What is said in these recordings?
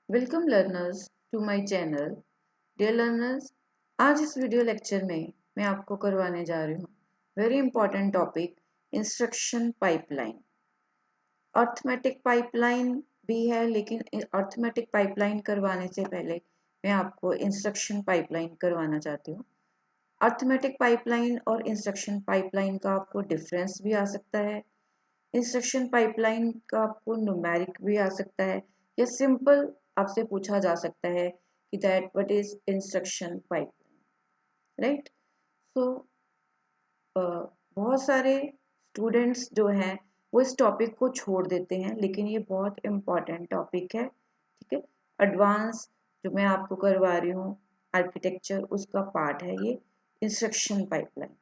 Welcome learners to my channel. Dear learners, आज इस video lecture में मैं आपको करवाने जा रही हूँ very important topic instruction pipeline. Arithmetic pipeline भी है, लेकिन अर्थमेटिक पाइपलाइन करवाने से पहले मैं आपको इंस्ट्रक्शन पाइपलाइन करवाना चाहती हूँ। अर्थमेटिक पाइपलाइन और इंस्ट्रक्शन पाइपलाइन का आपको डिफरेंस भी आ सकता है। इंस्ट्रक्शन पाइपलाइन का आपको न्यूमेरिक भी आ सकता है, या सिंपल आपसे पूछा जा सकता है कि that what is instruction pipeline, right. So बहुत सारे स्टूडेंट्स जो हैं वो इस टॉपिक को छोड़ देते हैं, लेकिन ये बहुत इम्पॉर्टेंट टॉपिक है, ठीक है। एडवांस जो मैं आपको करवा रही हूँ आर्किटेक्चर, उसका पार्ट है ये इंस्ट्रक्शन पाइपलाइन।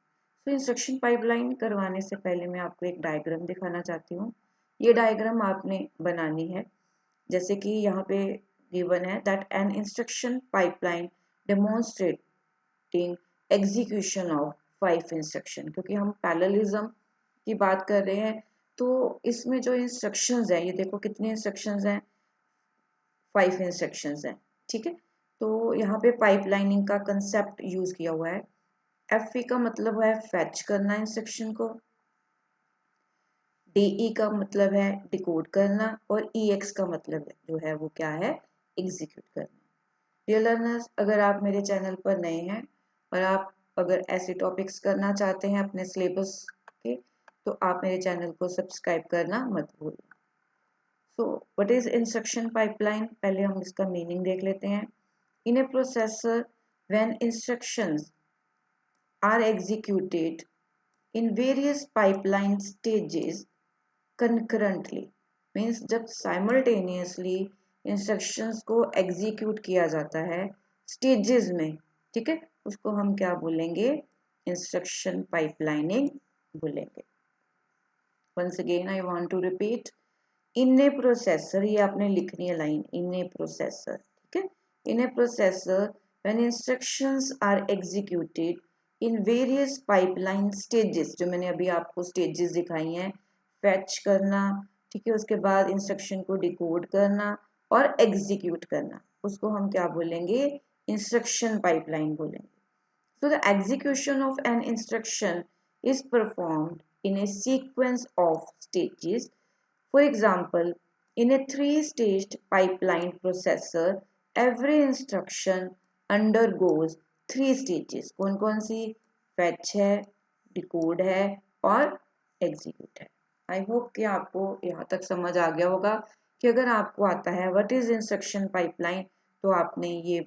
तो इंस्ट्रक्शन पाइपलाइन करवाने से पहले मैं आपको एक डायग्राम दिखाना चाहती हूँ। ये डायग्राम आपने बनानी है, जैसे कि यहाँ पे गिवन है that an instruction pipeline demonstrating execution of 5 instruction. क्योंकि हम पैरेललिज्म की बात कर रहे हैं, तो इसमें जो इंस्ट्रक्शंस हैं, ये देखो कितने इंस्ट्रक्शंस हैं, 5 इंस्ट्रक्शंस हैं, ठीक है। तो यहाँ पे पाइपलाइनिंग का कंसेप्ट यूज किया हुआ है। एफ का मतलब है फैच करना इंस्ट्रक्शन को, डी का मतलब है डिकोड करना, और एक्स का मतलब जो है वो क्या है, एग्जीक्यूट करना। डियर लर्नर्स, अगर आप मेरे चैनल पर नए हैं और आप अगर ऐसे टॉपिक्स करना चाहते हैं अपने सिलेबस के, तो आप मेरे चैनल को सब्सक्राइब करना मत भूलना। So what is instruction pipeline, पहले हम इसका मीनिंग देख लेते हैं। In a processor when instructions are executed in various pipeline stages concurrently, means जब साइमल्टेनियसली इंस्ट्रक्शंस को एग्जीक्यूट किया जाता है स्टेजेस में, ठीक है, उसको हम क्या बोलेंगे, इंस्ट्रक्शन पाइपलाइनिंग बोलेंगे। Once again I want to repeat, in a processor, ये आपने लिखनी है लाइन, इन ए प्रोसेसर, ठीक है। In a processor when instructions are executed in various pipeline stages, जो मैंने अभी आपको स्टेजेस दिखाई हैं, फैच करना, ठीक है, उसके बाद इंस्ट्रक्शन को डिकोड करना और एग्जीक्यूट करना, उसको हम क्या बोलेंगे, इंस्ट्रक्शन पाइपलाइन बोलेंगे। So the execution of an instruction is performed in a sequence of stages. For example, in a three-staged pipeline processor, every instruction undergoes 3 stages. कौन कौन सी, fetch है, decode है और execute है। आई होप कि आपको यहाँ तक समझ आ गया होगा कि अगर आपको आता है व्हाट इज इंस्ट्रक्शन पाइपलाइन, तो आपने ये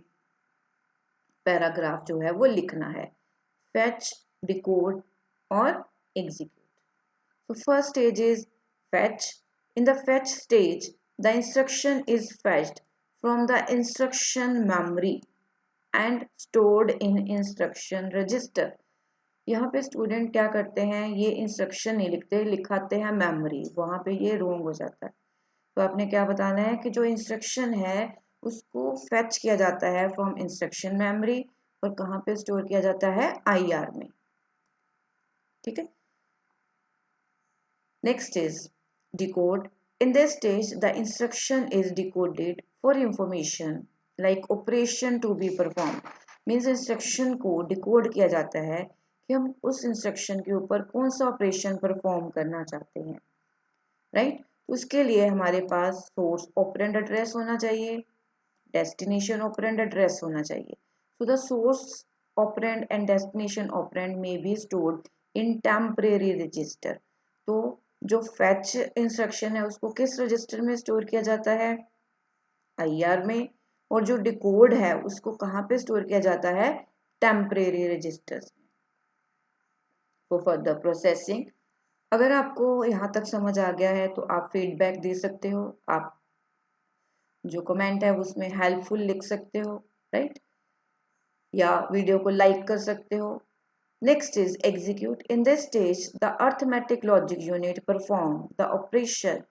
पैराग्राफ जो है वो लिखना है, fetch, decode और execute. So first stage is fetch. In the fetch stage, the instruction is fetched from the instruction memory and stored in instruction register. यहाँ पे स्टूडेंट क्या करते हैं, ये इंस्ट्रक्शन नहीं लिखते, लिखाते हैं मेमोरी, वहाँ पे ये रोंग हो जाता है। तो आपने क्या बताना है कि जो इंस्ट्रक्शन है उसको फेच किया जाता है फ्रॉम इंस्ट्रक्शन मेमोरी, और कहाँ पे स्टोर किया जाता है, आईआर में, ठीक है। Next is decode. In this stage the instruction is decoded for information like operation to be perform, means instruction को डिकोड किया जाता है कि हम उस इंस्ट्रक्शन के ऊपर कौन सा ऑपरेशन परफॉर्म करना चाहते हैं, राइट। उसके लिए हमारे पास सोर्स ऑपरेंड एड्रेस होना चाहिए, डेस्टिनेशन ऑपरेंड एड्रेस होना चाहिए। So the source operand and destination operand में be stored in temporary register. तो जो फैच इंस्ट्रक्शन है उसको किस रजिस्टर में स्टोर किया जाता है, आईआर में, और जो डिकोड है उसको कहाँ पे स्टोर किया जाता है, टेम्परेरी रजिस्टर्स में फॉर फर्दर प्रोसेसिंग। अगर आपको यहाँ तक समझ आ गया है तो आप फीडबैक दे सकते हो, आप जो कमेंट है उसमें हेल्पफुल लिख सकते हो, राइट, या वीडियो को लाइक कर सकते हो। Next is execute. In this stage the arithmetic logic unit perform the operation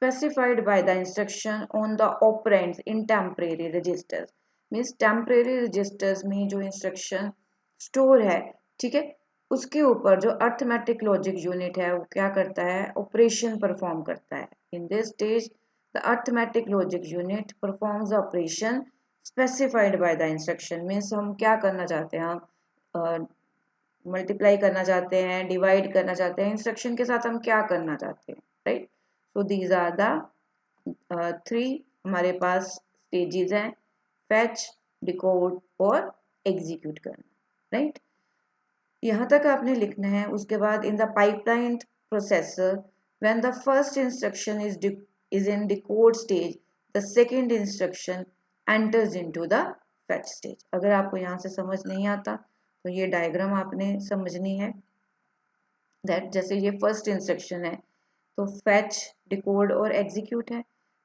specified by the instruction on the operands in temporary registers. Means temporary registers में जो इंस्ट्रक्शन स्टोर है, ठीक है, उसके ऊपर जो अर्थमेटिक लॉजिक यूनिट है वो क्या करता है, ऑपरेशन परफॉर्म करता है। इन this stage the arithmetic logic unit performs operation specified by the instruction. Means हम क्या करना चाहते हैं, हम मल्टीप्लाई करना चाहते हैं, डिवाइड करना चाहते हैं, इंस्ट्रक्शन के साथ हम क्या करना चाहते हैं, right. So these are the 3 हमारे पास स्टेजेस हैं, फैच, डिकोड और एग्जीक्यूट करना, राइट। यहाँ तक आपने लिखना है। उसके बाद in the pipeline processor when the first instruction is in decode stage the second instruction enters into the fetch stage. अगर आपको यहाँ से समझ नहीं आता तो ये डायग्राम आपने समझनी है। दैट जैसे ये फर्स्ट इंस्ट्रक्शन है तो फैच, डिकोड और एग्जीक्यूट है।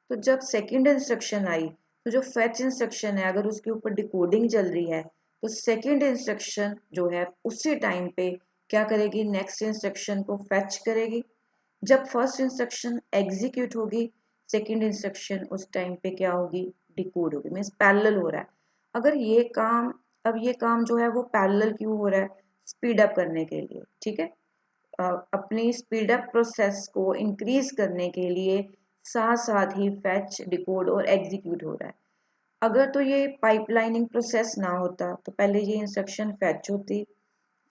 तो जब सेकंड इंस्ट्रक्शन आई तो जो फैच इंस्ट्रक्शन है अगर उसके ऊपर डिकोडिंग चल रही है तो सेकंड इंस्ट्रक्शन जो है उसी टाइम पे क्या करेगी, नेक्स्ट इंस्ट्रक्शन को फैच करेगी। जब फर्स्ट इंस्ट्रक्शन एग्जीक्यूट होगी सेकंड इंस्ट्रक्शन उस टाइम पे क्या होगी, डिकोड होगी। मीन्स पैरेलल हो रहा है। अगर ये काम, अब ये काम जो है वो पैरेलल क्यों हो रहा है, स्पीड अप करने के लिए, ठीक है। अपनी स्पीड अप प्रोसेस को इंक्रीज करने के लिए साथ साथ ही फैच, डिकोड और एग्जीक्यूट हो रहा है। अगर तो ये पाइपलाइनिंग प्रोसेस ना होता तो पहले ये इंस्ट्रक्शन फैच होती,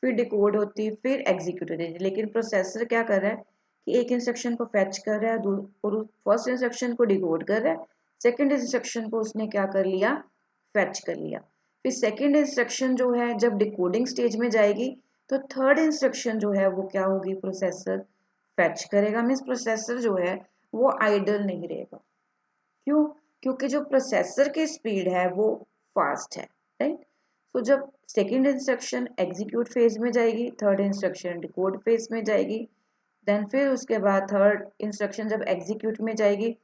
फिर डिकोड होती, फिर एग्जीक्यूट होती। लेकिन प्रोसेसर क्या कर रहा है कि एक इंस्ट्रक्शन को फैच कर रहा है और फर्स्ट इंस्ट्रक्शन को डिकोड कर रहा है, सेकंड इंस्ट्रक्शन को उसने क्या कर लिया, फैच कर लिया। फिर सेकंड इंस्ट्रक्शन जो है जब डिकोडिंग स्टेज में जाएगी तो थर्ड इंस्ट्रक्शन जो है वो क्या होगी, प्रोसेसर फैच करेगा। मीन्स प्रोसेसर जो है वो आइडल नहीं रहेगा। क्यों, क्योंकि जो प्रोसेसर की स्पीड है वो फास्ट है, राइट। तो जब सेकंड इंस्ट्रक्शन एग्जीक्यूट फेज में जाएगी, थर्ड इंस्ट्रक्शन डिकोड फेज में जाएगी, देन फिर उसके बाद थर्ड इंस्ट्रक्शन जब एग्जीक्यूट में जाएगी,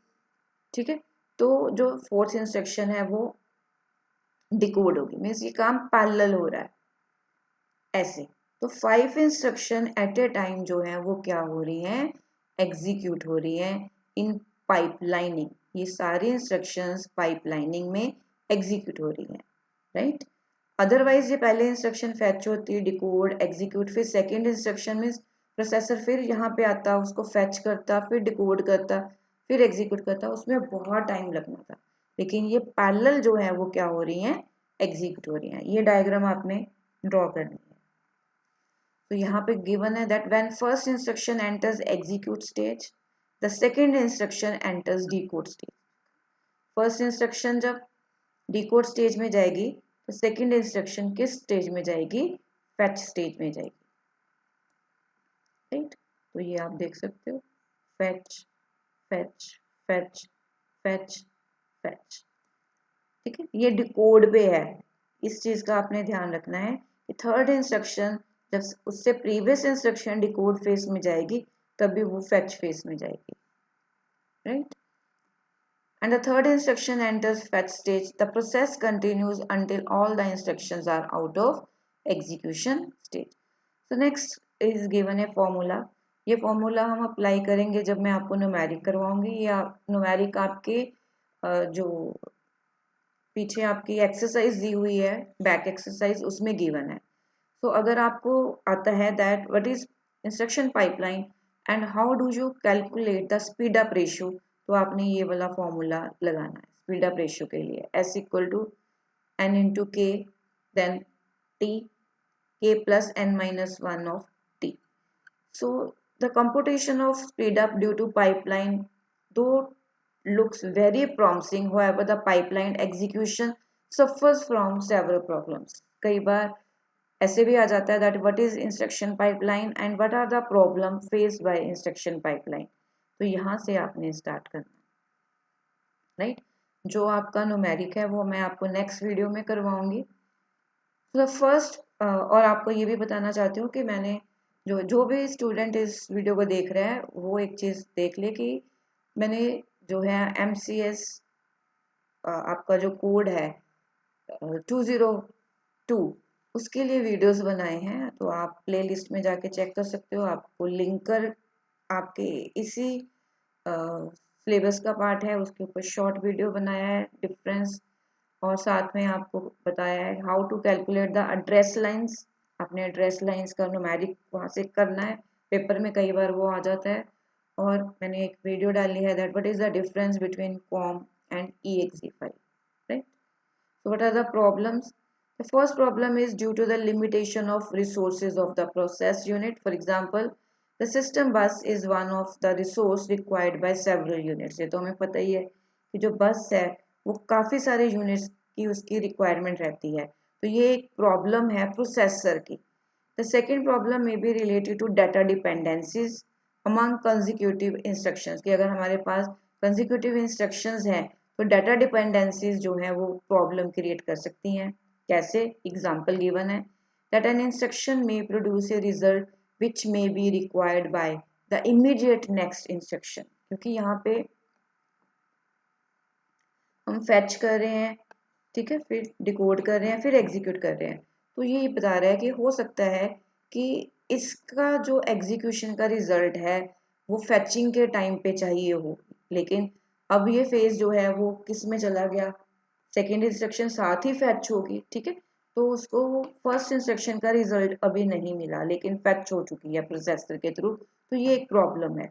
ठीक है, तो जो फोर्थ इंस्ट्रक्शन है वो डिकोड होगी। मीन्स ये काम पैरेलल हो रहा है ऐसे। तो 5 इंस्ट्रक्शन एट ए टाइम जो है वो क्या हो रही हैं, एग्जीक्यूट हो रही हैं इन पाइपलाइनिंग। ये सारी इंस्ट्रक्शंस पाइपलाइनिंग में एग्जीक्यूट हो रही हैं, राइट। अदरवाइज ये पहले इंस्ट्रक्शन फैच होती है, डिकोड, एग्जीक्यूट, फिर सेकंड इंस्ट्रक्शन में प्रोसेसर फिर यहाँ पे आता, उसको फैच करता, फिर डिकोड करता, फिर एग्जीक्यूट करता, उसमें बहुत टाइम लगना था। लेकिन ये पैरेलल जो है वो क्या हो रही हैं, एग्जीक्यूट हो रही हैं। ये डायग्राम आपने ड्रॉ करनी है। तो यहाँ पे गिवन है that when first instruction enters execute stage the second instruction enters decode stage. First instruction जब डिकोड स्टेज में जाएगी तो सेकंड इंस्ट्रक्शन किस स्टेज में जाएगी, फैच स्टेज में जाएगी, राइट। तो ये आप देख सकते हो, fetch, fetch, fetch, fetch, fetch, ठीक है। ये डिकोड पे है, इस चीज का आपने ध्यान रखना है कि थर्ड इंस्ट्रक्शन जब उससे प्रीवियस इंस्ट्रक्शन डिकोड फेज में जाएगी तभी वो फैच फेज में जाएगी, right? And the third instruction enters fetch stage. The process continues until all the instructions are out of execution stage. So next is given a formula. ये formula हम apply करेंगे जब मैं आपको न्यूमेरिक करवाऊंगी, या numeric आपके जो पीछे आपकी एक्सरसाइज दी हुई है, बैक एक्सरसाइज, उसमें गिवन है। तो अगर आपको आता है that what is instruction pipeline and how do you calculate the speed up ratio, तो आपने ये वाला फॉर्मूला लगाना है स्पीड अप रेशियो के लिए, S equal to n into K then T, K plus n minus one of T. So the computation of speed up due to pipeline though looks very promising, however the pipeline execution suffers from several problems. कई बार ऐसे भी आ जाता है that what is instruction pipeline and what are the problem faced by instruction pipeline. तो यहाँ से आपने स्टार्ट करना, राइट। जो आपका न्यूमेरिक है वो मैं आपको नेक्स्ट वीडियो में करवाऊंगी। तो फर्स्ट और आपको ये भी बताना चाहती हूँ कि मैंने जो भी स्टूडेंट इस वीडियो को देख रहे हैं वो एक चीज़ देख ले कि मैंने जो है MCS आपका जो कोड है 202 उसके लिए वीडियोस बनाए हैं। तो आप प्लेलिस्ट में जाके चेक कर सकते हो, आपको लिंक कर आपके इसी सिलेबस का पार्ट है उसके ऊपर शॉर्ट वीडियो बनाया है डिफरेंस, और साथ में आपको बताया है how to calculate the address lines. आपने एड्रेस लाइंस का न्यूमेरिक वहाँ से करना है, पेपर में कई बार वो आ जाता है। और मैंने एक वीडियो डाली है that what is the difference between com and exe file, right? So what are the problems? The first problem is due to the limitation of resources of the process unit. For example, the system bus is one of the resource required by several units. ये तो हमें पता ही है कि जो बस है वो काफ़ी सारे यूनिट्स की उसकी रिक्वायरमेंट रहती है, तो ये एक प्रॉब्लम है प्रोसेसर की. The second problem may be related to data dependencies among consecutive instructions, कि अगर हमारे पास consecutive instructions हैं तो डाटा डिपेंडेंसीज जो है वो प्रॉब्लम क्रिएट कर सकती हैं. कैसे? एग्जाम्पल गिवन है दैट एन इंस्ट्रक्शन में produce a result which may be required by the immediate next instruction, क्योंकि यहाँ पे हम फैच कर रहे हैं, ठीक है, फिर डिकोड कर रहे हैं, फिर एग्जीक्यूट कर रहे हैं. तो ये बता रहा है कि हो सकता है कि इसका जो एग्जीक्यूशन का रिजल्ट है वो फैचिंग के टाइम पे चाहिए हो, लेकिन अब ये फेज जो है वो किस में चला गया, सेकेंड इंस्ट्रक्शन साथ ही फैच होगी, ठीक है, तो उसको फर्स्ट इंस्ट्रक्शन का रिजल्ट अभी नहीं मिला लेकिन फैच हो चुकी है प्रोसेसर के थ्रू, तो ये एक प्रॉब्लम है.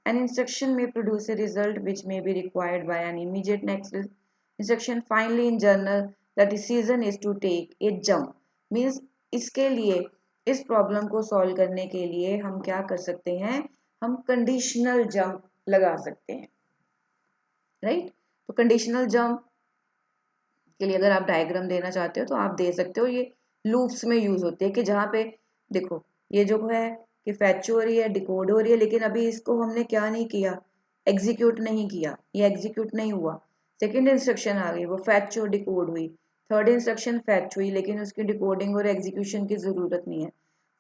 An instruction may produce a result which may be required by an immediate next instruction. Finally, in general, the decision is to take a jump. Means इसके लिए, इस प्रॉब्लम को सॉल्व करने के लिए हम क्या कर सकते हैं, हम कंडीशनल जंप लगा सकते हैं, राइट? तो कंडीशनल जंप के लिए अगर आप डायग्राम देना चाहते हो तो आप दे सकते हो. ये लूप्स में यूज होते हैं कि जहाँ पे देखो ये जो है कि फैच हो रही है, डिकोड हो रही है, लेकिन अभी इसको हमने क्या नहीं किया, एग्जीक्यूट नहीं किया, ये एग्जीक्यूट नहीं हुआ. सेकेंड इंस्ट्रक्शन आ गई, वो फैच और डिकोड हुई. थर्ड इंस्ट्रक्शन फैच हुई लेकिन उसकी डिकोडिंग और एग्जीक्यूशन की जरूरत नहीं है.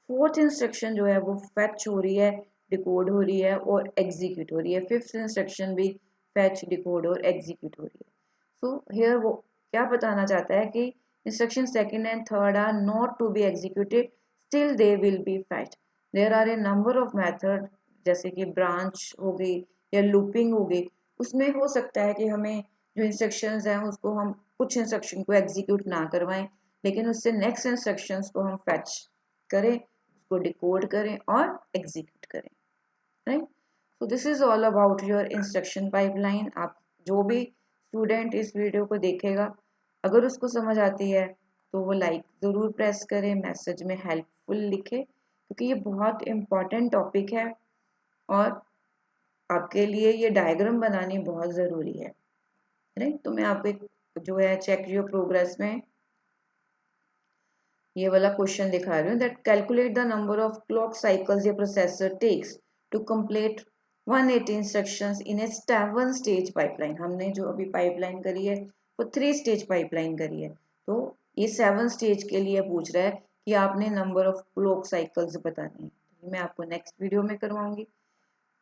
फोर्थ इंस्ट्रक्शन जो है वो फैच हो रही है, डिकोड हो रही है और एग्जीक्यूट हो रही है. फिफ्थ इंस्ट्रक्शन भी फैच, डिकोड और एग्जीक्यूट हो रही है. सो हियर वो क्या बताना चाहता है कि instruction second and third are not to be executed, still they will be fetch. There are a number of method, जैसे कि ब्रांच हो गई या लूपिंग हो गई, उसमें हो सकता है कि हमें जो इंस्ट्रक्शंस हैं उसको हम कुछ इंस्ट्रक्शन को एग्जीक्यूट ना करवाएं, लेकिन उससे नेक्स्ट इंस्ट्रक्शंस को हम फैच करें, उसको डिकोड करें और एग्जीक्यूट करें, right? So this is all about your instruction pipeline. आप जो भी स्टूडेंट इस वीडियो को देखेगा अगर उसको समझ आती है तो वो लाइक ज़रूर प्रेस करें, मैसेज में हेल्पफुल लिखे, क्योंकि ये बहुत इम्पॉर्टेंट टॉपिक है और आपके लिए ये डायग्राम बनानी बहुत ज़रूरी है, राइट? तो मैं आपको एक जो है चेक योर प्रोग्रेस में ये वाला क्वेश्चन दिखा रही हूँ that calculate the number of clock cycles ये processor takes to complete 180 instructions in a 7 stage pipeline. हमने जो अभी पाइपलाइन करी है वो 3 स्टेज पाइपलाइन करी है, तो ये 7 स्टेज के लिए पूछ रहा है कि आपने नंबर ऑफ क्लॉक साइकिल्स बतानी है. तो मैं आपको नेक्स्ट वीडियो में करवाऊंगी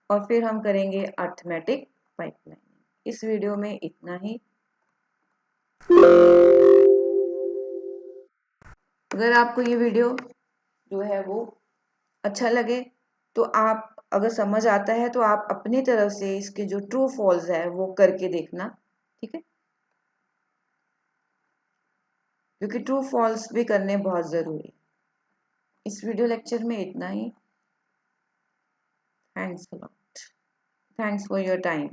और फिर हम करेंगे अर्थमेटिक पाइपलाइन. इस वीडियो में इतना ही. अगर आपको ये वीडियो जो है वो अच्छा लगे तो आप अगर समझ आता है तो आप अपनी तरफ से इसके जो ट्रू फॉल्स है वो करके देखना, ठीक है, क्योंकि ट्रू फॉल्स भी करने बहुत ज़रूरी है. इस वीडियो लेक्चर में इतना ही. Thanks a lot. Thanks for your time.